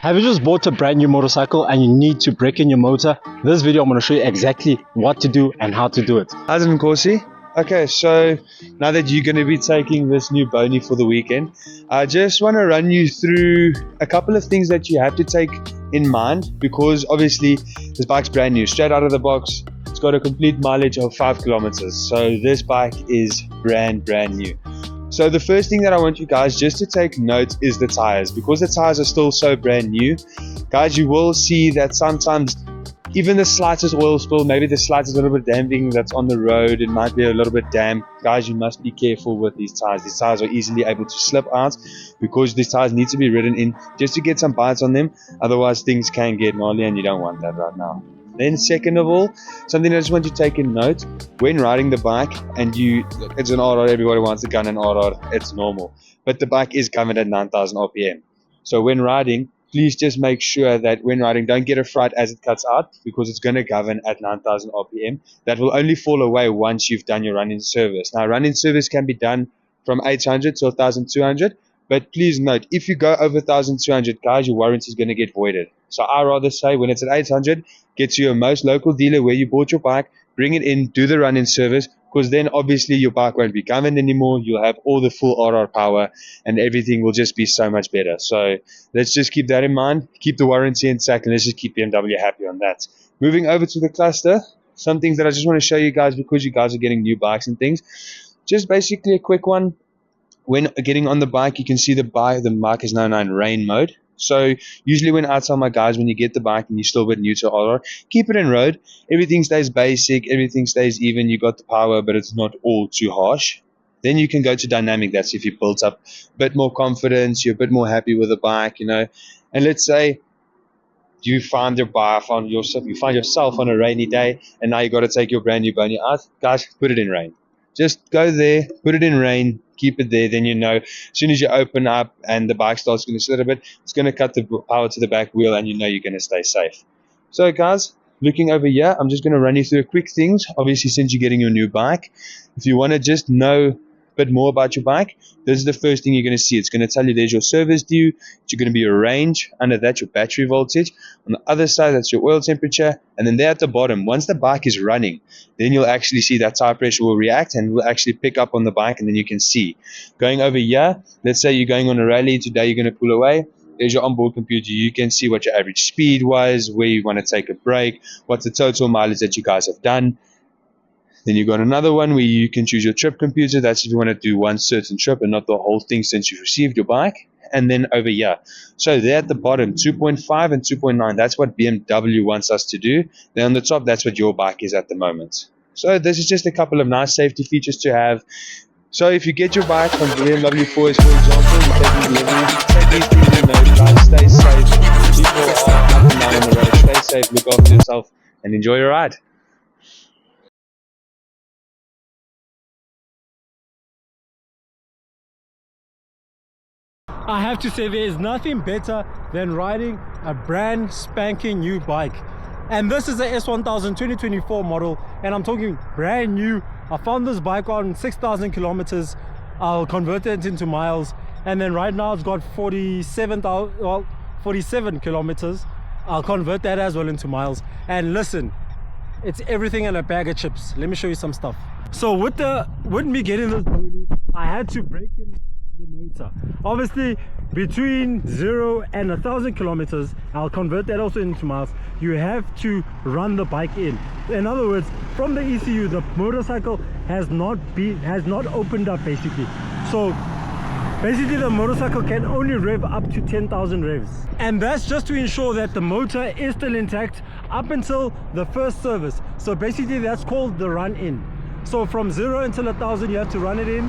Have you just bought a brand new motorcycle and you need to break in your motor? This video I'm going to show you exactly what to do and how to do it. How's it, Corsi? Okay, so now that you're going to be taking this new Boney for the weekend, I just want to run you through a couple of things that you have to take in mind, because obviously this bike's brand new, straight out of the box. It's got a complete mileage of 5 kilometers, so this bike is brand new. So the first thing that I want you guys just to take note is the tires, because the tires are still so brand new. Guys, you will see that sometimes even the slightest oil spill, maybe the slightest little bit damping that's on the road, it might be a little bit damp. Guys, you must be careful with these tires. These tires are easily able to slip out because these tires need to be ridden in just to get some bites on them. Otherwise, things can get gnarly and you don't want that right now. Then second of all, something I just want you to take in note, when riding the bike, and it's an RR, everybody wants a gun and RR, it's normal. But the bike is governed at 9,000 RPM. So when riding, please just make sure that when riding, don't get a fright as it cuts out, because it's going to govern at 9,000 RPM. That will only fall away once you've done your run-in service. Now, run-in service can be done from 800 to 1,200. But please note, if you go over 1,200, guys, your warranty is going to get voided. So I rather say when it's at 800, get to your most local dealer where you bought your bike, bring it in, do the run-in service, because then obviously your bike won't be governed anymore. You'll have all the full RR power and everything will just be so much better. So let's just keep that in mind. Keep the warranty intact, and let's just keep BMW happy on that. Moving over to the cluster, some things that I just want to show you guys, because you guys are getting new bikes and things. Just basically a quick one. When getting on the bike, you can see the bike is now in rain mode. So usually when I tell my guys, when you get the bike and you're still a bit new to RR, keep it in road. Everything stays basic, everything stays even. You got the power, but it's not all too harsh. Then you can go to dynamic. That's if you built up a bit more confidence, you're a bit more happy with the bike, And let's say you find yourself on a rainy day, and now you got to take your brand new Boney out. Guys, put it in rain. Just go there, put it in rain, keep it there. Then as soon as you open up and the bike starts going to slip a bit, it's going to cut the power to the back wheel, and you're going to stay safe. So guys, looking over here, I'm just going to run you through quick things. Obviously, since you're getting your new bike, if you want to just know a bit more about your bike, this is the first thing you're going to see. It's going to tell you there's your service due, it's going to be your range, under that your battery voltage, on the other side that's your oil temperature, and then there at the bottom, once the bike is running, then you'll actually see that tire pressure will react and will actually pick up on the bike, and then you can see. Going over here, let's say you're going on a rally, today you're going to pull away, there's your onboard computer. You can see what your average speed was, where you want to take a break, what's the total mileage that you guys have done. Then you've got another one where you can choose your trip computer. That's if you want to do one certain trip and not the whole thing since you've received your bike. And then over here. So there at the bottom, 2.5 and 2.9. That's what BMW wants us to do. Then on the top, that's what your bike is at the moment. So this is just a couple of nice safety features to have. So if you get your bike from BMW 4S, for example, you take these things in note, guys, stay safe. People are up and down on the road. Stay safe, look after yourself, and enjoy your ride. I have to say, there is nothing better than riding a brand spanking new bike. And this is a S1000 2024 model, and I'm talking brand new. I found this bike on 6,000 kilometers. I'll convert it into miles, and then right now it's got 47 kilometers. I'll convert that as well into miles. And listen, it's everything in a bag of chips. Let me show you some stuff. So with me getting this Boney, I had to break in the motor. Obviously, between 0 and 1,000 kilometers, I'll convert that also into miles, you have to run the bike in. In other words, from the ECU, the motorcycle has not opened up basically. So basically the motorcycle can only rev up to 10,000 revs, and that's just to ensure that the motor is still intact up until the first service. So basically that's called the run in. So from 0 until 1,000 you have to run it in.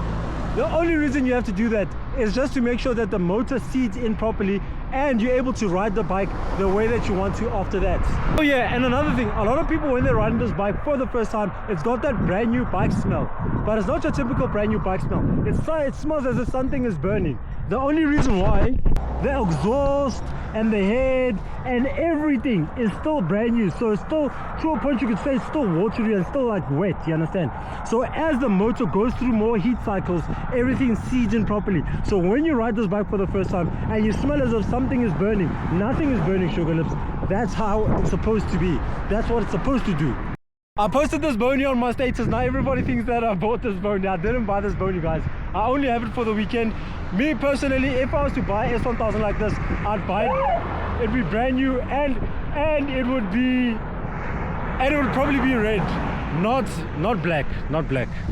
The only reason you have to do that is just to make sure that the motor seats in properly and you're able to ride the bike the way that you want to after that. Oh yeah, and another thing, a lot of people when they're riding this bike for the first time, it's got that brand new bike smell. But it's not your typical brand new bike smell. It smells as if something is burning. The only reason why, the exhaust and the head and everything is still brand new. So it's still, to a point you could say it's still watery and still like wet, you understand? So as the motor goes through more heat cycles, everything seeds in properly. So when you ride this bike for the first time and you smell as if something is burning, nothing is burning, sugar lips. That's how it's supposed to be. That's what it's supposed to do. I posted this bony on my status. Now everybody thinks that I bought this bony. I didn't buy this bony, guys. I only have it for the weekend. Me personally, if I was to buy S1000 like this, I'd buy it. It'd be brand new and it would probably be red, not black,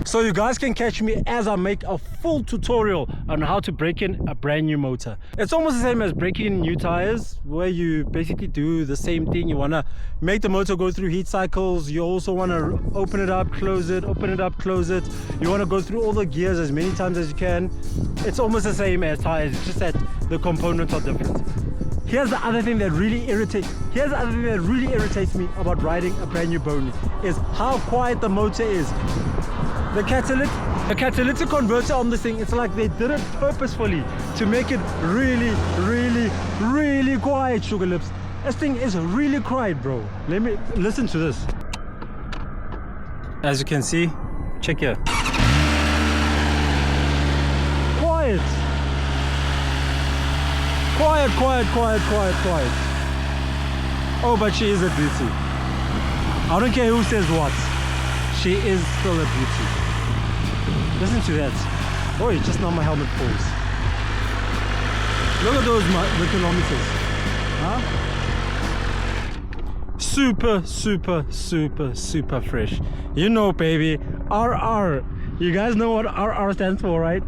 so you guys can catch me as I make a full tutorial on how to break in a brand new motor. It's almost the same as breaking in new tires, where you basically do the same thing. You want to make the motor go through heat cycles. You also want to open it up, close it, open it up, close it. You want to go through all the gears as many times as you can. It's almost the same as tires, it's just that the components are different. Here's the other thing that really irritates me about riding a brand new bony, is how quiet the motor is. The catalytic converter on this thing, it's like they did it purposefully to make it really quiet, sugar lips. This thing is really quiet, bro. Let me listen to this. As you can see, check here. Quiet. Quiet. Oh, but she is a beauty. I don't care who says what. She is still a beauty. Listen to that. Oh, just now my helmet falls. Look at those the kilometers. Huh? Super fresh. You know, baby. RR. You guys know what RR stands for, right?